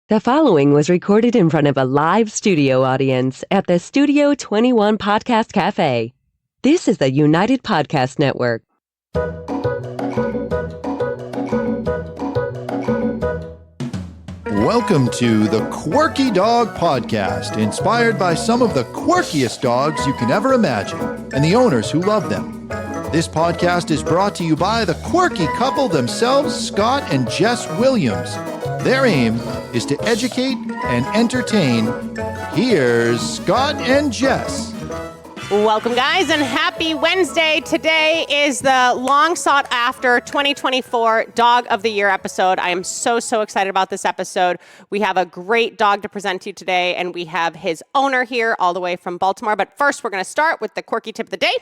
The following was recorded in front of a live studio audience at the Studio 21 Podcast Cafe. This is the United Podcast Network. Welcome to the Quirky Dog Podcast, inspired by some of the quirkiest dogs you can ever imagine and the owners who love them. This podcast is brought to you by the quirky couple themselves, Scott and Jess Williams. Their aim is to educate and entertain. Here's Scott and Jess. Welcome, guys, and happy Wednesday. Today is the long sought after 2024 Dog of the Year episode. I am so excited about this episode. We have a great dog to present to you today, and we have his owner here all the way from Baltimore. But first, we're going to start with the quirky tip of the day.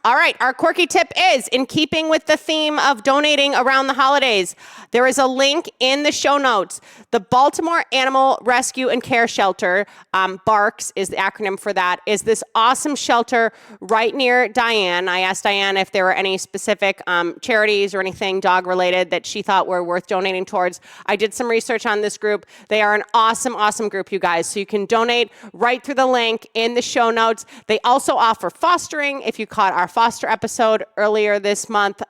All right, our quirky tip is, in keeping with the theme of donating around the holidays, there is a link in the show notes. The Baltimore Animal Rescue and Care Shelter, BARCS is the acronym for that, is this awesome shelter right near Dyane. I asked Dyane if there were any specific charities or anything dog-related that she thought were worth donating towards. I did some research on this group. They are an awesome group, you guys. So you can donate right through the link in the show notes. They also offer fostering. If you caught our foster episode earlier this month,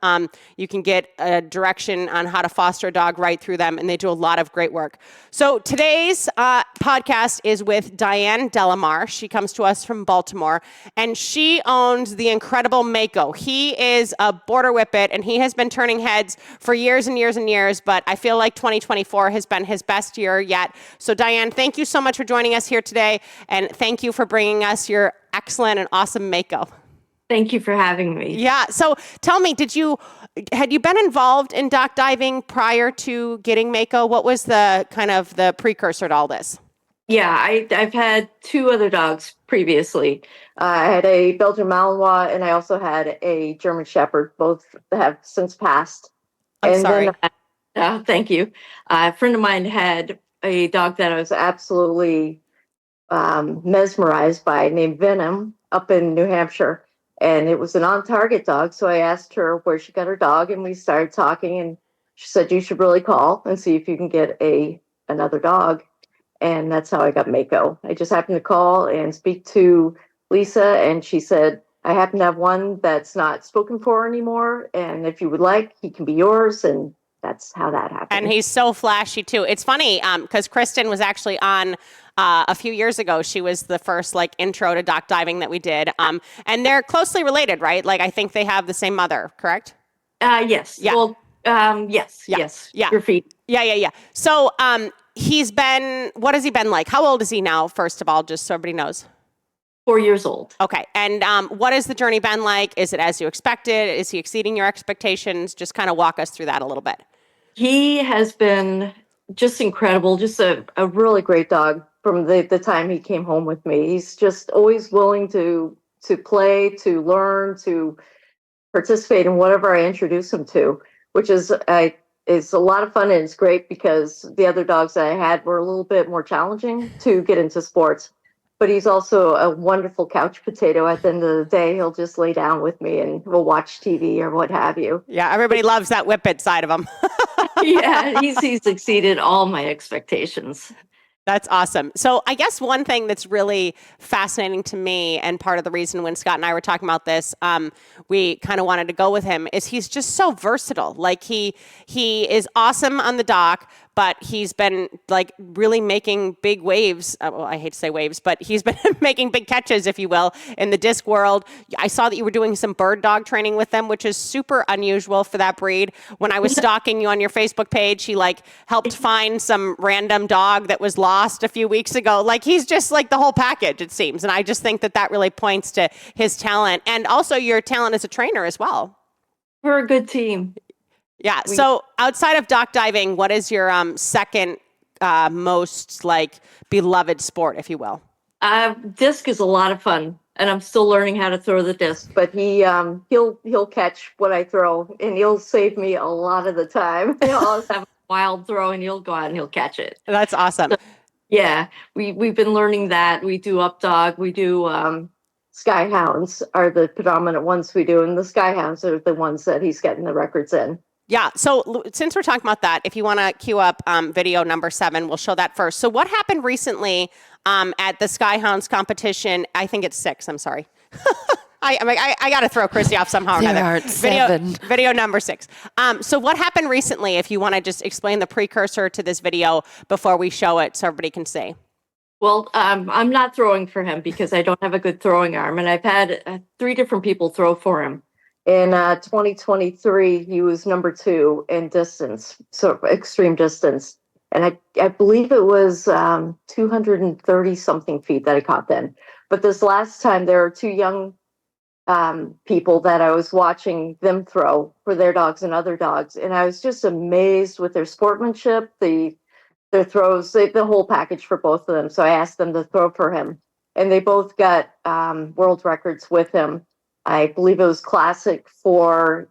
you can get a direction on how to foster a dog right through them, and they do a lot of great work. So today's podcast is with Dyane Delemarre. She comes to us from Baltimore, and she owns the incredible Mako. He is a Borderwhippet, and he has been turning heads for years and years, but I feel like 2024 has been his best year yet. So Dyane, thank you so much for joining us here today, and thank you for bringing us your excellent and awesome Mako. Thank you for having me. Yeah. So tell me, had you been involved in dock diving prior to getting Mako? What was the kind of the precursor to all this? Yeah, I've had two other dogs previously. I had a Belgian Malinois and I also had a German Shepherd. Both have since passed. I'm sorry. Thank you. A friend of mine had a dog that I was absolutely mesmerized by named Venom up in New Hampshire. And it was an on-target dog, so I asked her where she got her dog, and we started talking, and she said, you should really call and see if you can get another dog. And that's how I got Mako. I just happened to call and speak to Lisa, and she said, I happen to have one that's not spoken for anymore, and if you would like, he can be yours, and that's how that happened. And he's so flashy, too. It's funny, because Kristen was actually on a few years ago. She was the first intro to dock diving that we did. And they're closely related, right? I think they have the same mother, correct? Yes. Yeah. Well, yes. Yeah. Yes. Yeah. Your feet. Yeah. So what has he been like? How old is he now, first of all, just so everybody knows? 4 years old. Okay. And what has the journey been like? Is it as you expected? Is he exceeding your expectations? Just kind of walk us through that a little bit. He has been just incredible, just a really great dog from the time he came home with me. He's just always willing to play, to learn, to participate in whatever I introduce him to, which is a lot of fun, and it's great because the other dogs that I had were a little bit more challenging to get into sports. But he's also a wonderful couch potato. At the end of the day, he'll just lay down with me and we'll watch TV or what have you. Yeah, everybody loves that whippet side of him. Yeah, he's exceeded all my expectations. That's awesome. So I guess one thing that's really fascinating to me, and part of the reason when Scott and I were talking about this, we kind of wanted to go with him, is he's just so versatile. He is awesome on the dock, but he's been really making big waves. Well, I hate to say waves, but he's been making big catches, if you will, in the disc world. I saw that you were doing some bird dog training with them, which is super unusual for that breed. When I was stalking you on your Facebook page, he helped find some random dog that was lost a few weeks ago. He's just the whole package, it seems. And I just think that really points to his talent, and also your talent as a trainer as well. We're a good team. Yeah. So outside of dock diving, what is your second most beloved sport, if you will? Disc is a lot of fun, and I'm still learning how to throw the disc. But he'll catch what I throw, and he'll save me a lot of the time. He'll always have a wild throw, and he'll go out and he'll catch it. That's awesome. So, yeah, we've been learning that. We do up dog. We do Skyhounds are the predominant ones we do, and the Skyhounds are the ones that he's getting the records in. Yeah. So since we're talking about that, if you want to queue up video number 7, we'll show that first. So what happened recently at the Skyhounds competition? I think it's 6. I'm sorry. I got to throw Chrissy off somehow or There another. aren't 7. Video number 6. So what happened recently, if you want to just explain the precursor to this video before we show it so everybody can see. Well, I'm not throwing for him because I don't have a good throwing arm, and I've had 3 different people throw for him. In 2023, he was number 2 in distance, so extreme distance. And I believe it was 230 something feet that I caught then. But this last time, there are 2 young people that I was watching them throw for their dogs and other dogs. And I was just amazed with their sportsmanship, their throws, the whole package for both of them. So I asked them to throw for him. And they both got world records with him. I believe it was classic for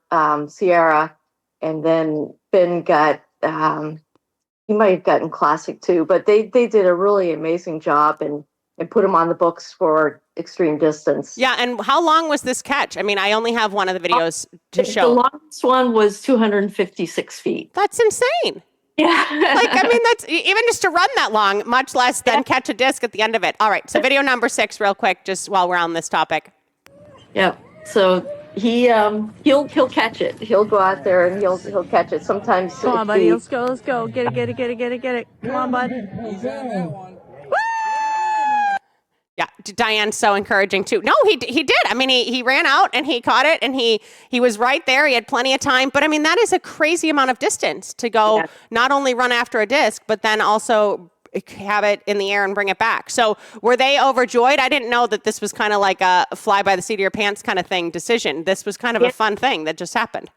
Sierra, and then Ben got, he might have gotten classic too, but they did a really amazing job and put him on the books for extreme distance. Yeah, and how long was this catch? I mean, I only have one of the videos to show. The longest one was 256 feet. That's insane. Yeah. I mean, that's even just to run that long, much less than catch a disc at the end of it. All right, so video number 6 real quick, just while we're on this topic. Yeah. So he'll catch it. He'll go out there and he'll catch it. Sometimes. Come on, buddy. Let's go. Get it. Come on, bud. Yeah, Diane's so encouraging too. No, he did. I mean, he ran out and he caught it and he was right there. He had plenty of time. But I mean, that is a crazy amount of distance to go, not only run after a disc, but then also have it in the air and bring it back. So were they overjoyed? I didn't know that this was kind of like a fly by the seat of your pants kind of thing decision. This was kind of a fun thing that just happened.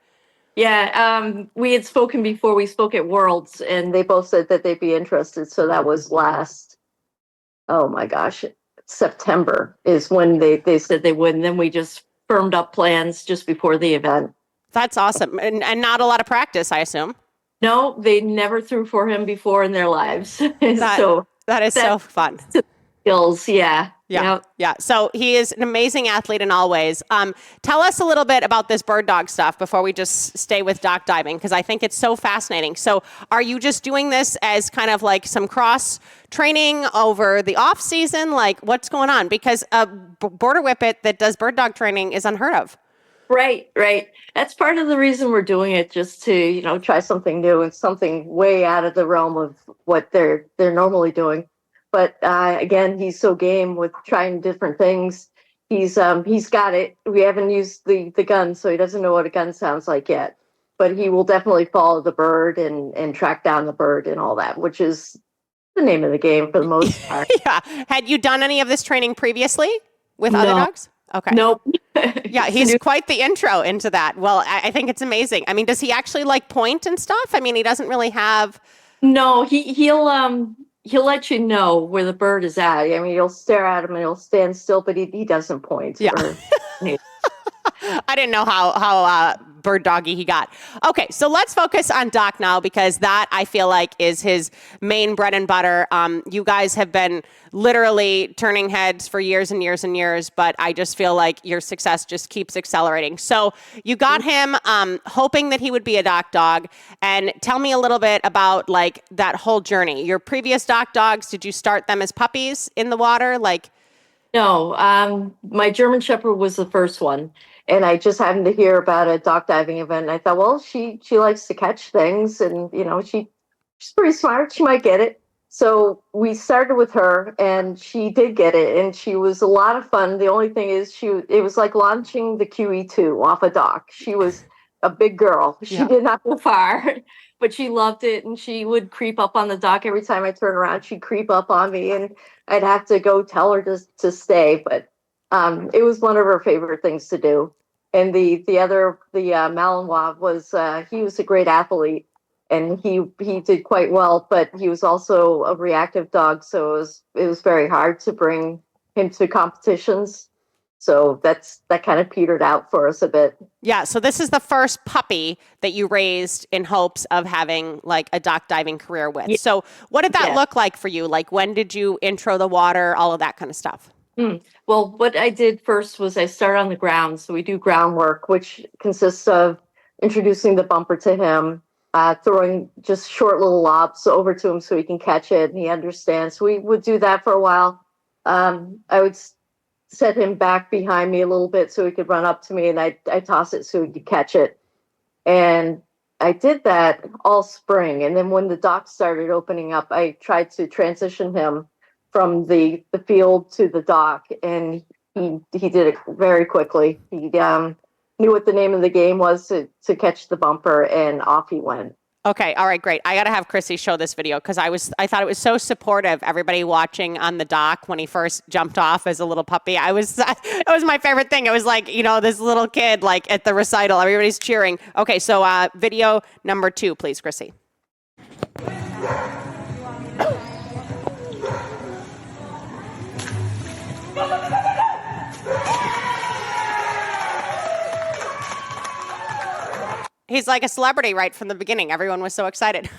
Yeah, we had spoken before. We spoke at Worlds, and they both said that they'd be interested. So that was last, oh my gosh, September is when they said they would. And then we just firmed up plans just before the event. That's awesome. And not a lot of practice, I assume. No, they never threw for him before in their lives. That is so fun. Skills, yeah. So he is an amazing athlete in all ways. Tell us a little bit about this bird dog stuff before we just stay with dock diving, because I think it's so fascinating. So are you just doing this as kind of like some cross training over the off season? Like what's going on? Because a Borderwhippet that does bird dog training is unheard of. Right. That's part of the reason we're doing it, just to, try something new and something way out of the realm of what they're normally doing. But again, he's so game with trying different things. He's got it. We haven't used the gun, so he doesn't know what a gun sounds like yet. But he will definitely follow the bird and track down the bird and all that, which is the name of the game for the most part. Yeah. Had you done any of this training previously with other dogs? Okay. Nope. Yeah, he's quite the intro into that. Well, I think it's amazing. I mean, does he actually like point and stuff? I mean, he doesn't really have. No, he'll let you know where the bird is at. I mean, you'll stare at him and he'll stand still, but he doesn't point. Yeah. I didn't know how bird doggy he got. Okay, so let's focus on Doc now, because that I feel like is his main bread and butter. You guys have been literally turning heads for years and years and years, but I just feel like your success just keeps accelerating. So you got him hoping that he would be a dock dog. And tell me a little bit about like that whole journey. Your previous dock dogs, did you start them as puppies in the water? No, my German Shepherd was the first one. And I just happened to hear about a dock diving event. And I thought, well, she likes to catch things, and she's pretty smart. She might get it. So we started with her, and she did get it, and she was a lot of fun. The only thing is, it was like launching the QE2 off a dock. She was a big girl. She did not go far, but she loved it, and she would creep up on the dock every time I turn around. She'd creep up on me, and I'd have to go tell her to stay, but. It was one of her favorite things to do. And the Malinois was, he was a great athlete, and he did quite well, but he was also a reactive dog. So it was very hard to bring him to competitions. So that kind of petered out for us a bit. Yeah. So this is the first puppy that you raised in hopes of having like a dock diving career with. Yeah. So what did that look like for you? Like when did you intro the water, all of that kind of stuff? Well, what I did first was I started on the ground. So we do groundwork, which consists of introducing the bumper to him, throwing just short little lobs over to him so he can catch it and he understands. We would do that for a while. I would set him back behind me a little bit so he could run up to me, and I toss it so he could catch it. And I did that all spring. And then when the dock started opening up, I tried to transition him from the field to the dock, and he did it very quickly. He knew what the name of the game was to catch the bumper, and off he went. Okay. All right. Great. I got to have Chrissy show this video because I thought it was so supportive. Everybody watching on the dock when he first jumped off as a little puppy. It was my favorite thing. It was like, this little kid, like at the recital, everybody's cheering. Okay. So video number 2, please, Chrissy. He's like a celebrity right from the beginning. Everyone was so excited.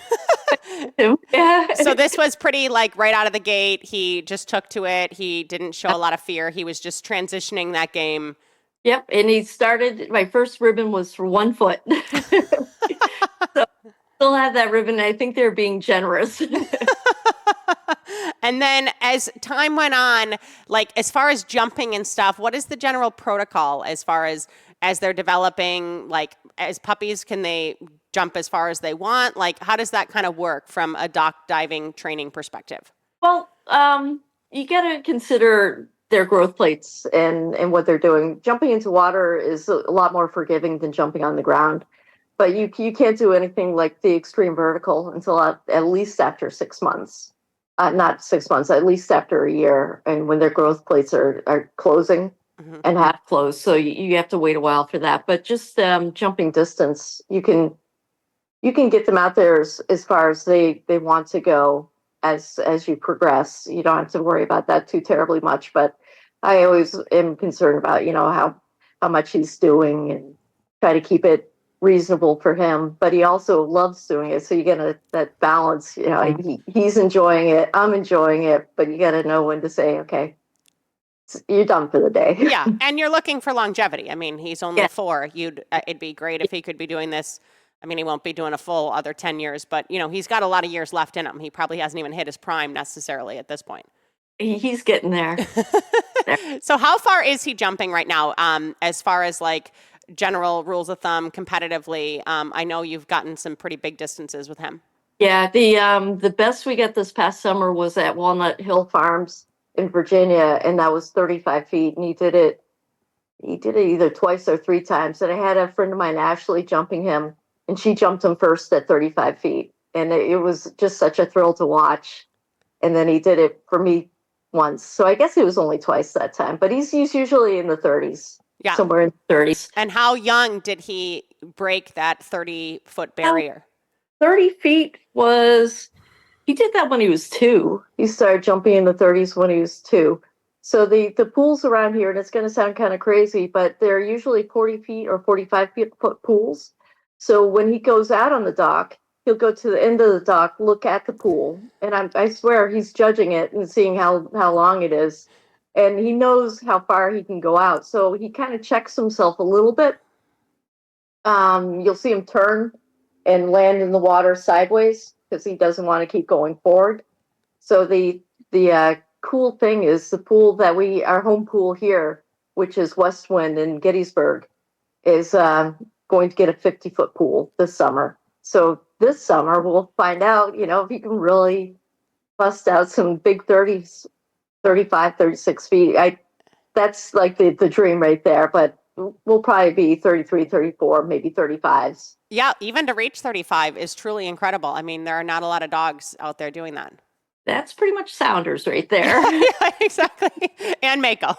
Yeah. So this was pretty like right out of the gate. He just took to it. He didn't show a lot of fear. He was just transitioning that game. Yep. And he started, my first ribbon was for 1 foot. So still have that ribbon. I think they're being generous. And then as time went on, like as far as jumping and stuff, what is the general protocol as far as they're developing, like as puppies, can they jump as far as they want? Like, how does that kind of work from a dock diving training perspective? Well, you got to consider their growth plates and what they're doing. Jumping into water is a lot more forgiving than jumping on the ground, but you can't do anything like the extreme vertical until at least after 6 months. Not 6 months, at least after a year, and when their growth plates are closing. Mm-hmm. And half closed, so you have to wait a while for that. But just jumping distance, you can get them out there as far as they want to go as you progress. You don't have to worry about that too terribly much. But I always am concerned about how much he's doing and try to keep it reasonable for him. But he also loves doing it, so you get that balance. He's enjoying it, I'm enjoying it, but you got to know when to say, okay, you're done for the day. Yeah, and you're looking for longevity. I mean, he's only 4. It'd be great if he could be doing this. I mean, he won't be doing a full other 10 years, but he's got a lot of years left in him. He probably hasn't even hit his prime necessarily at this point. He's getting there. So how far is he jumping right now? As far as like general rules of thumb competitively, I know you've gotten some pretty big distances with him. Yeah, the best we got this past summer was at Walnut Hill Farms in Virginia, and that was 35 feet, and he did it either twice or 3 times. And I had a friend of mine, Ashley, jumping him, and she jumped him first at 35 feet, and it was just such a thrill to watch. And then he did it for me once, so I guess it was only twice that time, but he's usually in the 30s. Yeah, somewhere in the 30s. And how young did he break that 30-foot barrier? 30 feet was... He did that when he was 2. He started jumping in the 30s when he was 2. So the pools around here, and it's going to sound kind of crazy, but they're usually 40 feet or 45 foot pools. So when he goes out on the dock, he'll go to the end of the dock, look at the pool, and I swear he's judging it and seeing how long it is. And he knows how far he can go out. So he kind of checks himself a little bit. You'll see him turn and land in the water sideways, because he doesn't want to keep going forward. So the cool thing is the pool that our home pool here, which is Westwind in Gettysburg, is going to get a 50-foot pool this summer. So this summer we'll find out, if he can really bust out some big 30s, 35, 36 feet. That's like the dream right there, but we'll probably be 33, 34, maybe 35s. Yeah, even to reach 35 is truly incredible. I mean, there are not a lot of dogs out there doing that. That's pretty much Sounders right there. Yeah, exactly. And Mako.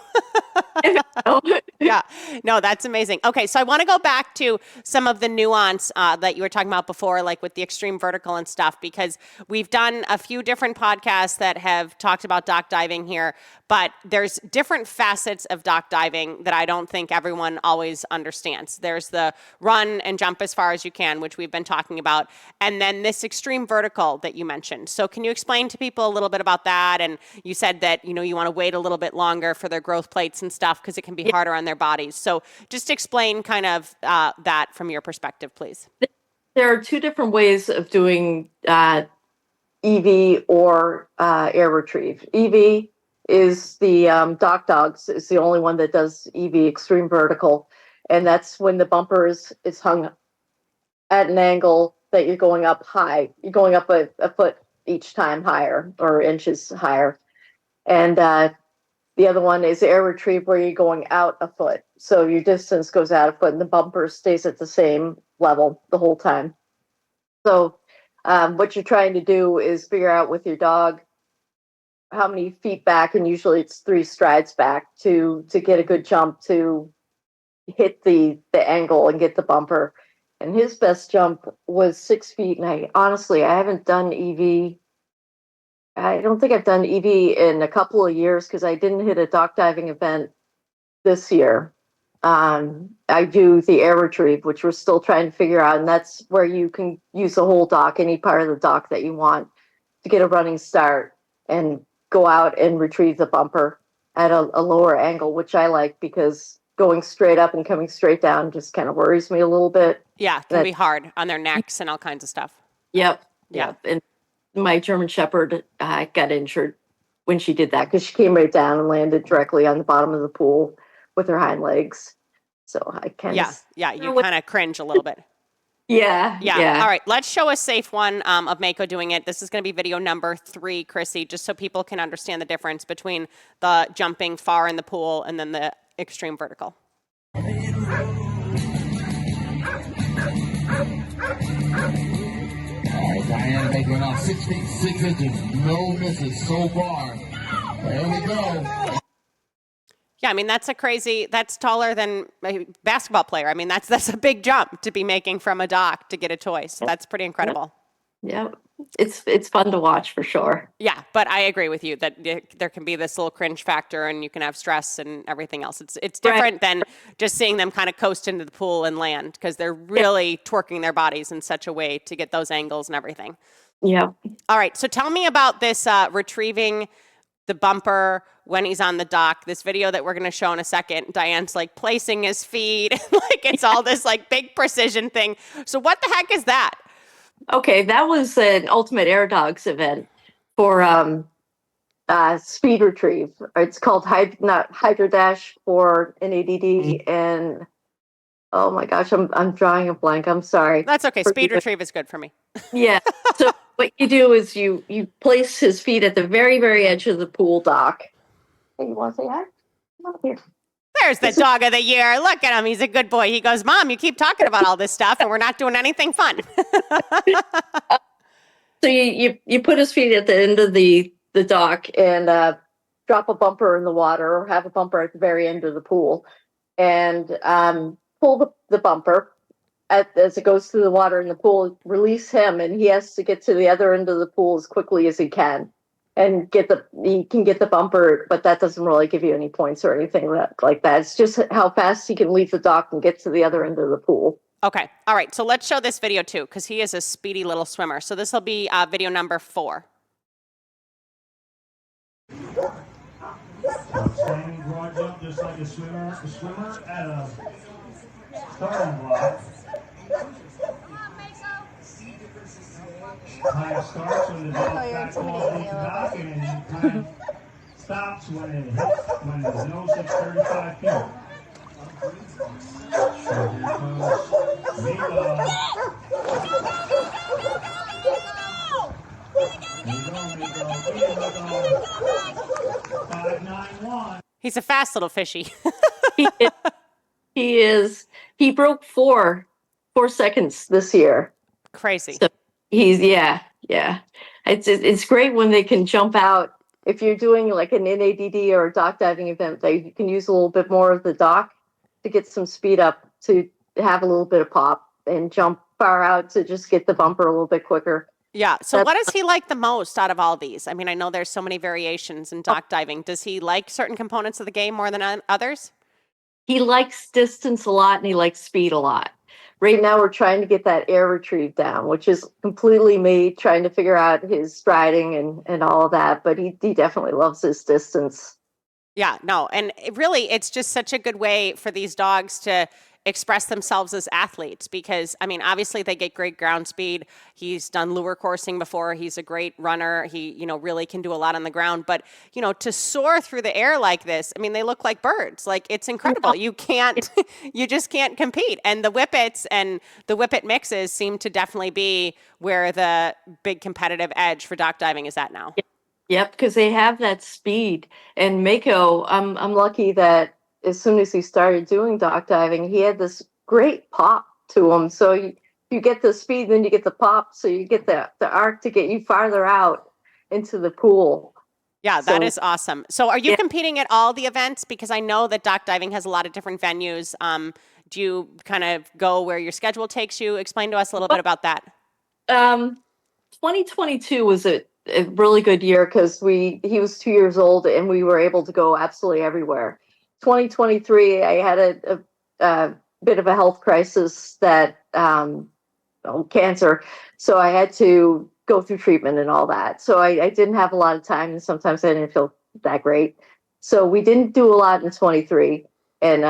Yeah. No, that's amazing. Okay, so I want to go back to some of the nuance that you were talking about before, like with the extreme vertical and stuff, because we've done a few different podcasts that have talked about dock diving here, but there's different facets of dock diving that I don't think everyone always understands. There's the run and jump as far as you can, which we've been talking about, and then this extreme vertical that you mentioned. So can you explain to people people a little bit about that. And you said that, you want to wait a little bit longer for their growth plates and stuff because it can be harder on their bodies. So just explain kind of that from your perspective, please. There are two different ways of doing EV or air retrieve. EV is the Doc Dogs is the only one that does EV, extreme vertical. And that's when the bumper is hung at an angle that you're going up high. You're going up a foot each time higher or inches higher. And the other one is air retrieve where you're going out a foot. So your distance goes out a foot and the bumper stays at the same level the whole time. So what you're trying to do is figure out with your dog how many feet back, and usually it's 3 strides back to get a good jump to hit the angle and get the bumper. And his best jump was 6 feet. And I haven't done EV. I don't think I've done EV in a couple of years because I didn't hit a dock diving event this year. I do the air retrieve, which we're still trying to figure out. And that's where you can use the whole dock, any part of the dock that you want to get a running start and go out and retrieve the bumper at a lower angle, which I like because going straight up and coming straight down just kind of worries me a little bit. Yeah, it can be hard on their necks and all kinds of stuff. Yep. Yeah. And my German Shepherd got injured when she did that because she came right down and landed directly on the bottom of the pool with her hind legs. So I kind of... Yeah, you kind of cringe a little bit. Yeah. All right, let's show a safe one of Mako doing it. This is going to be video number 3, Chrissy, just so people can understand the difference between the jumping far in the pool and then the extreme vertical. All right, Dyane making off 6 feet 6 inches, no misses so far. There we go. Yeah, I mean, that's taller than a basketball player. I mean, that's a big jump to be making from a dock to get a toy. So that's pretty incredible. Yeah. It's fun to watch for sure. Yeah, but I agree with you that there can be this little cringe factor and you can have stress and everything else. It's different than just seeing them kind of coast into the pool and land because they're really twerking their bodies in such a way to get those angles and everything. Yeah. All right, so tell me about this retrieving the bumper when he's on the dock. This video that we're going to show in a second, Dyane's like placing his feet, like it's all this like big precision thing. So what the heck is that? Okay, that was an Ultimate Air Dogs event for speed retrieve. It's called Hydro Dash for NADD, and oh my gosh, I'm drawing a blank. I'm sorry. That's okay. Speed retrieve is good for me. Yeah. So what you do is you place his feet at the very, very edge of the pool dock. Hey, you want to say hi? Come on here. There's the dog of the year. Look at him. He's a good boy. He goes, Mom, you keep talking about all this stuff and we're not doing anything fun. So you put his feet at the end of the dock and drop a bumper in the water or have a bumper at the very end of the pool and pull the bumper as it goes through the water in the pool, release him, and he has to get to the other end of the pool as quickly as he can. And he can get the bumper, but that doesn't really give you any points or anything like that. It's just how fast he can leave the dock and get to the other end of the pool. Okay. All right. So let's show this video too, because he is a speedy little swimmer. So this will be video number 4. Standing broad jump just like a swimmer. The swimmer at a starting block. Time starts when the dog back falls into the dock, and time stops when it hits, when his nose hits 35 feet. So here comes Mako. Mako. 591. He's a fast little fishy. He is. He broke 4 seconds this year. Crazy. So he's yeah. It's great when they can jump out. If you're doing like an NADD or a dock diving event, you can use a little bit more of the dock to get some speed up, to have a little bit of pop and jump far out to just get the bumper a little bit quicker. Yeah. So what does he like the most out of all these? I mean, I know there's so many variations in dock diving. Does he like certain components of the game more than others? He likes distance a lot and he likes speed a lot. right now we're trying to get that air retrieve down, which is completely me trying to figure out his striding and all of that. But he definitely loves his distance. Yeah, no, and it's just such a good way for these dogs to express themselves as athletes because, I mean, obviously they get great ground speed. He's done lure coursing before. He's a great runner. He, really can do a lot on the ground. But, to soar through the air like this, I mean, they look like birds. Like, it's incredible. You can't, you just can't compete. And the whippets and the whippet mixes seem to definitely be where the big competitive edge for dock diving is at now. Yep, because they have that speed. And Mako, I'm lucky that as soon as he started doing dock diving, he had this great pop to him. So you get the speed, then you get the pop, so you get the arc to get you farther out into the pool. Yeah, that is awesome. So are you competing at all the events? Because I know that dock diving has a lot of different venues. Do you kind of go where your schedule takes you? Explain to us a little bit about that. 2022 was a really good year because he was 2 years old and we were able to go absolutely everywhere. 2023, I had a bit of a health crisis that cancer, so I had to go through treatment and all that. So I didn't have a lot of time, and sometimes I didn't feel that great. So we didn't do a lot in 23. And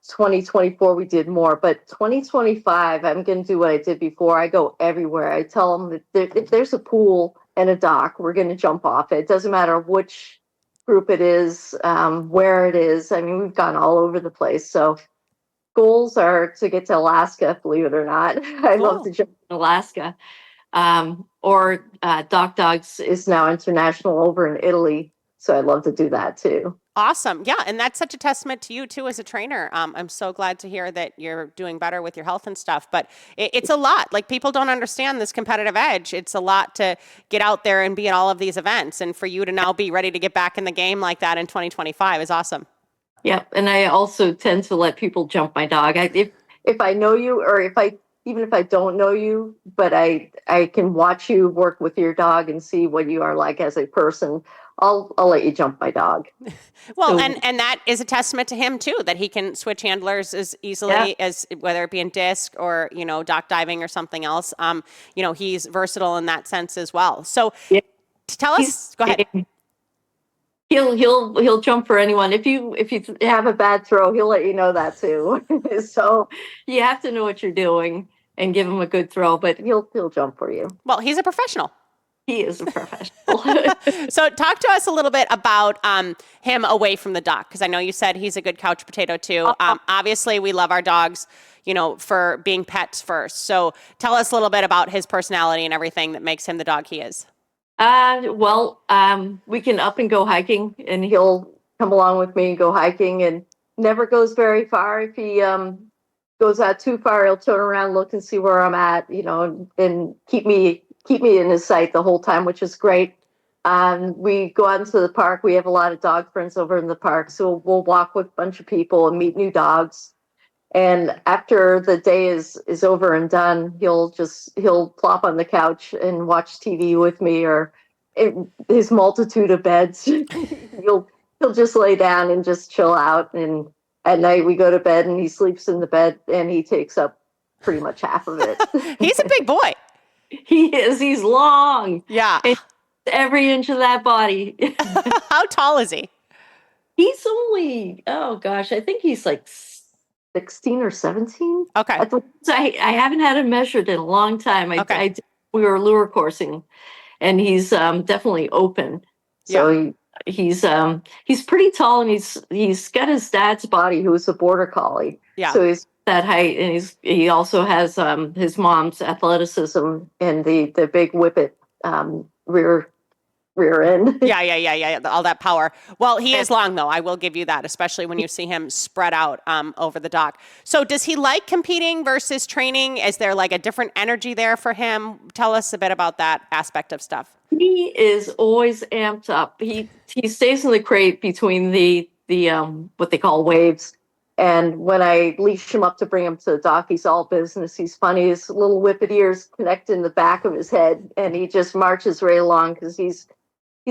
2024 we did more, but 2025 I'm going to do what I did before. I go everywhere. I tell them that if there's a pool and a dock, we're going to jump off it. It doesn't matter which group it is, where it is. I mean, we've gone all over the place. So goals are to get to Alaska, believe it or not. I love to jump in Alaska. Or Dock Dogs is now international over in Italy. So I'd love to do that too. Awesome. Yeah. And that's such a testament to you too as a trainer. I'm so glad to hear that you're doing better with your health and stuff, but it's a lot. Like, people don't understand this competitive edge. It's a lot to get out there and be at all of these events. And for you to now be ready to get back in the game like that in 2025 is awesome. Yep. And I also tend to let people jump my dog. If I know you, or even if I don't know you, but I can watch you work with your dog and see what you are like as a person, I'll let you jump my dog. Well, so, and that is a testament to him too, that he can switch handlers as easily as whether it be in disc or, dock diving or something else. He's versatile in that sense as well. So tell us, go ahead. He'll jump for anyone. If you have a bad throw, he'll let you know that too. So you have to know what you're doing and give him a good throw, but he'll jump for you. Well, he's a professional. He is a professional. So talk to us a little bit about him away from the dock, because I know you said he's a good couch potato too. Obviously, we love our dogs, for being pets first. So tell us a little bit about his personality and everything that makes him the dog he is. We can up and go hiking, and he'll come along with me and go hiking, and never goes very far. If he goes out too far, he'll turn around, look and see where I'm at, and keep me in his sight the whole time, which is great. We go out into the park. We have a lot of dog friends over in the park, so we'll walk with a bunch of people and meet new dogs. And after the day is over and done, he'll plop on the couch and watch TV with me, or his multitude of beds. he'll just lay down and just chill out. And at night we go to bed and he sleeps in the bed, and he takes up pretty much half of it. He's a big boy. He is. He's long. Yeah. And every inch of that body. How tall is he? He's only, I think he's like 16 or 17. Okay. I haven't had him measured in a long time. We were lure coursing, and he's definitely open. So he's pretty tall, and he's got his dad's body, who is a border collie. Yeah. So he's that height, and he also has his mom's athleticism and the big whippet rear end. Yeah. All that power. Well, he is long though. I will give you that, especially when you see him spread out over the dock. So does he like competing versus training? Is there like a different energy there for him? Tell us a bit about that aspect of stuff. He is always amped up. He stays in the crate between the what they call waves. And when I leash him up to bring him to the dock, he's all business. He's funny. His little whippet ears connect in the back of his head, and he just marches right along because he's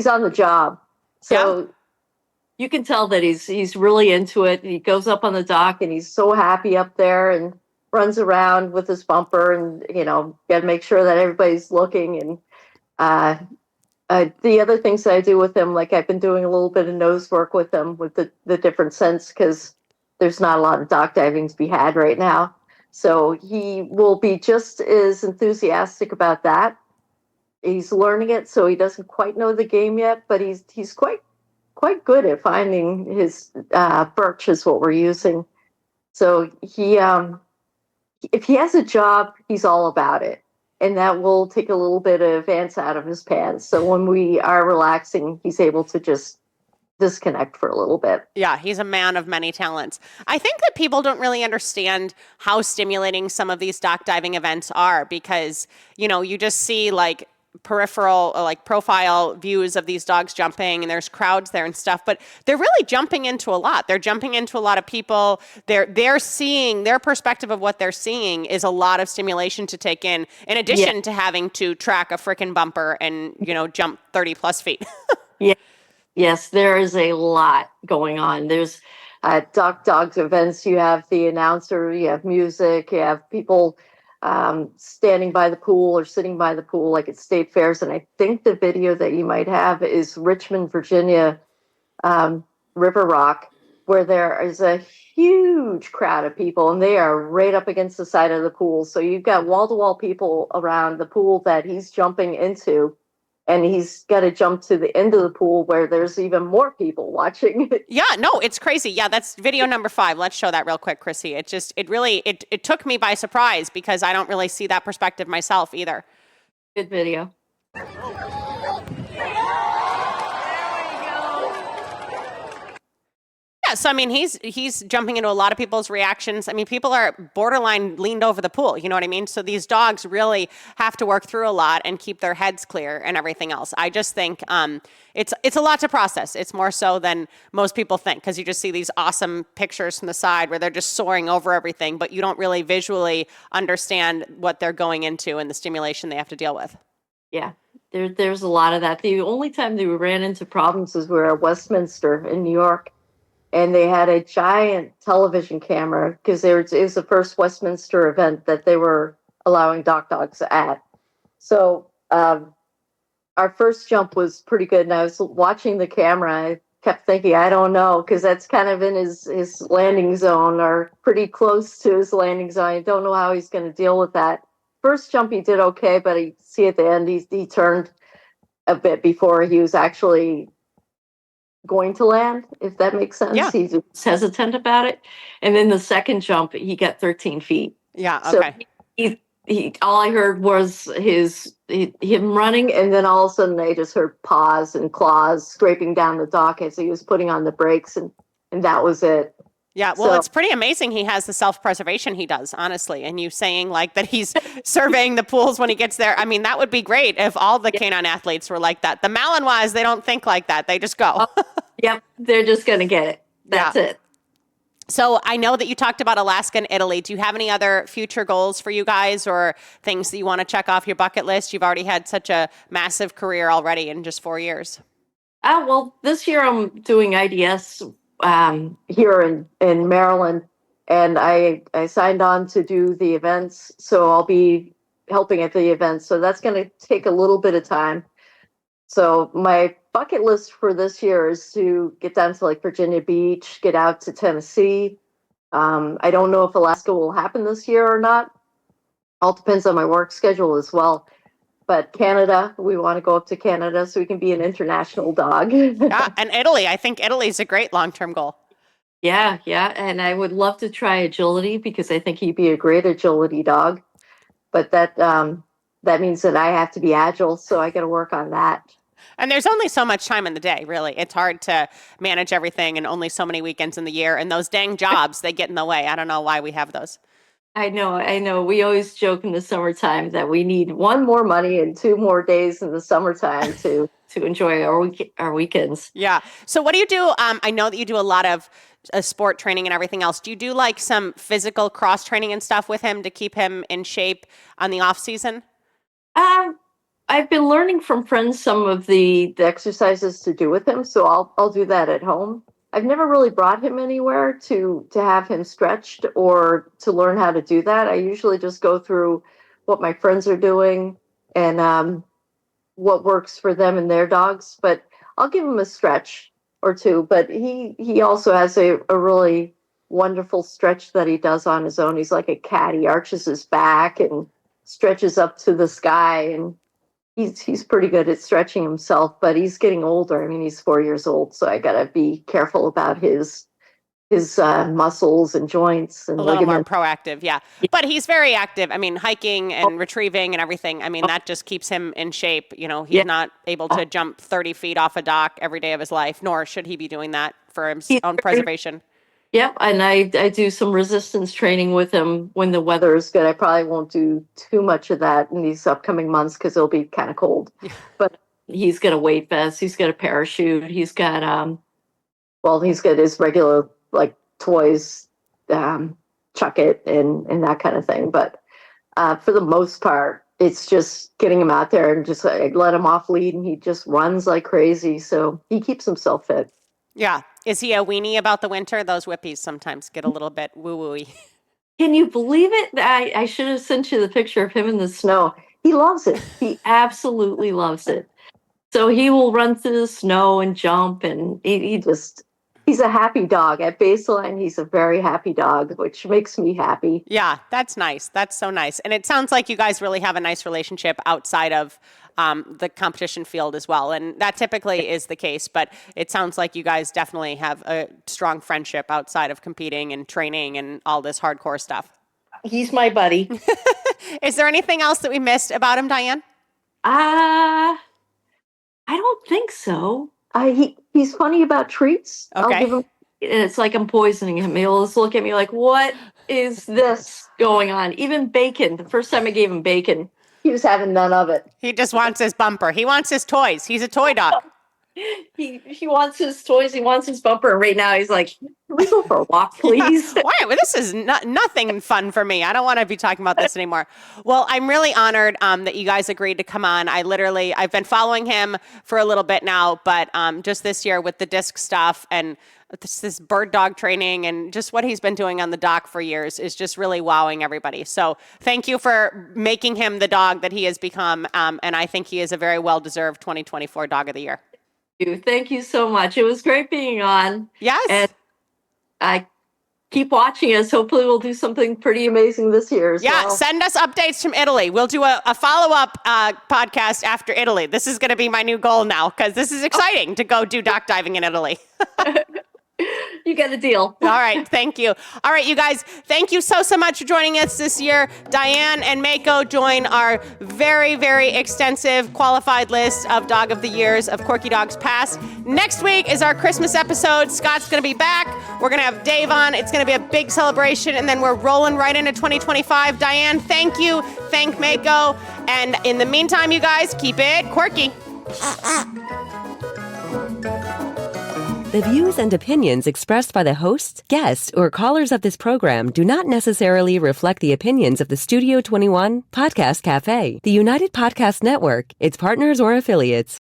on the job. So you can tell that he's really into it. He goes up on the dock, and he's so happy up there. And runs around with his bumper, and got to make sure that everybody's looking. And the other things that I do with him, like I've been doing a little bit of nose work with him with the different scents, because there's not a lot of dock diving to be had right now. So he will be just as enthusiastic about that. He's learning it, so he doesn't quite know the game yet, but he's quite good at finding his birch is what we're using. So he if he has a job, he's all about it. And that will take a little bit of ants out of his pants. So when we are relaxing, he's able to just disconnect for a little bit. Yeah, he's a man of many talents. I think that people don't really understand how stimulating some of these dock diving events are, because, you just see like peripheral or like profile views of these dogs jumping, and there's crowds there and stuff, but they're really jumping into a lot. They're jumping into a lot of people. They're seeing, their perspective of what they're seeing is a lot of stimulation to take in addition to having to track a frickin' bumper and, jump 30 plus feet. Yeah. Yes, there is a lot going on. There's dock dogs events. You have the announcer, you have music, you have people standing by the pool or sitting by the pool, like at state fairs. And I think the video that you might have is Richmond, Virginia, River Rock, where there is a huge crowd of people, and they are right up against the side of the pool. So you've got wall-to-wall people around the pool that he's jumping into, and he's got to jump to the end of the pool where there's even more people watching. Yeah, no, it's crazy. Yeah, that's video number 5. Let's show that real quick, Chrissy. It took me by surprise, because I don't really see that perspective myself either. Good video. Yeah, so I mean, he's jumping into a lot of people's reactions. I mean, people are borderline leaned over the pool, you know what I mean? So these dogs really have to work through a lot and keep their heads clear and everything else. I just think it's a lot to process. It's more so than most people think, because you just see these awesome pictures from the side where they're just soaring over everything, but you don't really visually understand what they're going into and the stimulation they have to deal with. Yeah, there's a lot of that. The only time that we ran into problems was we were at Westminster in New York. And they had a giant television camera, because it was the first Westminster event that they were allowing dock dogs at. So our first jump was pretty good. And I was watching the camera. I kept thinking, I don't know, because that's kind of in his landing zone, or pretty close to his landing zone. I don't know how he's going to deal with that. First jump, he did okay, but you see at the end, he turned a bit before he was actually going to land, if that makes sense. Yeah. He's hesitant about it. And then the second jump, he got 13 feet. Yeah, okay. So he all I heard was him running, and then all of a sudden I just heard paws and claws scraping down the dock as he was putting on the brakes, and that was it. Yeah, well, it's pretty amazing he has the self-preservation he does, honestly. And you saying like that he's surveying the pools when he gets there. I mean, that would be great if all the canine athletes were like that. The Malinois, they don't think like that. They just go. Yep, they're just going to get it. That's it. So I know that you talked about Alaska and Italy. Do you have any other future goals for you guys, or things that you want to check off your bucket list? You've already had such a massive career already in just 4 years. Well, this year I'm doing IDS here in Maryland, and I signed on to do the events, so I'll be helping at the events. So that's going to take a little bit of time. So my bucket list for this year is to get down to like Virginia Beach, get out to Tennessee. I don't know if Alaska will happen this year or not. All depends on my work schedule as well. But Canada, we want to go up to Canada so we can be an international dog. Yeah, and Italy. I think Italy is a great long-term goal. Yeah. And I would love to try agility, because I think he'd be a great agility dog. But that means that I have to be agile, so I got to work on that. And there's only so much time in the day, really. It's hard to manage everything, and only so many weekends in the year. And those dang jobs, they get in the way. I don't know why we have those. I know. We always joke in the summertime that we need 1 more money and 2 more days in the summertime to enjoy our weekends. Yeah. So what do you do? I know that you do a lot of sport training and everything else. Do you do like some physical cross training and stuff with him to keep him in shape on the off season? I've been learning from friends some of the exercises to do with him, so I'll do that at home. I've never really brought him anywhere to have him stretched or to learn how to do that. I usually just go through what my friends are doing and what works for them and their dogs. But I'll give him a stretch or two. But he also has a really wonderful stretch that he does on his own. He's like a cat. He arches his back and stretches up to the sky, and he's pretty good at stretching himself, but he's getting older. I mean, he's 4 years old, so I gotta be careful about his muscles and joints and a little more ligaments. proactive, yeah. But he's very active. I mean, hiking and retrieving and everything. I mean, that just keeps him in shape. You know, he's not able to jump 30 feet off a dock every day of his life, nor should he be doing that for his own preservation. Yep, and I do some resistance training with him when the weather is good. I probably won't do too much of that in these upcoming months because it'll be kind of cold. But he's got a weight vest, he's got a parachute, he's got he's got his regular like toys, chuck it and that kind of thing. But for the most part, it's just getting him out there and just let him off lead, and he just runs like crazy. So he keeps himself fit. Yeah. Is he a weenie about the winter? Those whippies sometimes get a little bit woo-woo-y. Can you believe it? I should have sent you the picture of him in the snow. He loves it. He absolutely loves it. So he will run through the snow and jump, and he's a happy dog. At baseline, he's a very happy dog, which makes me happy. Yeah, that's nice. That's so nice. And it sounds like you guys really have a nice relationship outside of the competition field as well. And that typically is the case, but it sounds like you guys definitely have a strong friendship outside of competing and training and all this hardcore stuff. He's my buddy. Is there anything else that we missed about him, Dyane? I don't think so. He's funny about treats. Okay. I'll give him, and it's like I'm poisoning him. He'll just look at me like, what is this going on? Even bacon. The first time I gave him bacon, he was having none of it. He just wants his bumper. He wants his toys. He's a toy dog. He wants his toys. He wants his bumper. Right now, he's like, can we go for a walk, please? Why? Well, this is nothing fun for me. I don't want to be talking about this anymore. Well, I'm really honored that you guys agreed to come on. I've been following him for a little bit now, but just this year with the disc stuff and this bird dog training and just what he's been doing on the dock for years is just really wowing everybody. So thank you for making him the dog that he has become. And I think he is a very well-deserved 2024 Dog of the Year. Thank you so much. It was great being on. Yes. And I keep watching us. Hopefully we'll do something pretty amazing this year as well. Send us updates from Italy. We'll do a follow-up podcast after Italy. This is going to be my new goal now because this is exciting to go do dock diving in Italy. You get a deal. All right. Thank you. All right, you guys, thank you so much for joining us this year. Dyane and Mako join our very, very extensive qualified list of Dog of the Years of Quirky Dogs past. Next week is our Christmas episode. Scott's going to be back. We're going to have Dave on. It's going to be a big celebration, and then we're rolling right into 2025. Dyane, thank you. Thank Mako. And in the meantime, you guys, keep it quirky. The views and opinions expressed by the hosts, guests, or callers of this program do not necessarily reflect the opinions of the Studio 21 Podcast Cafe, the United Podcast Network, its partners, or affiliates.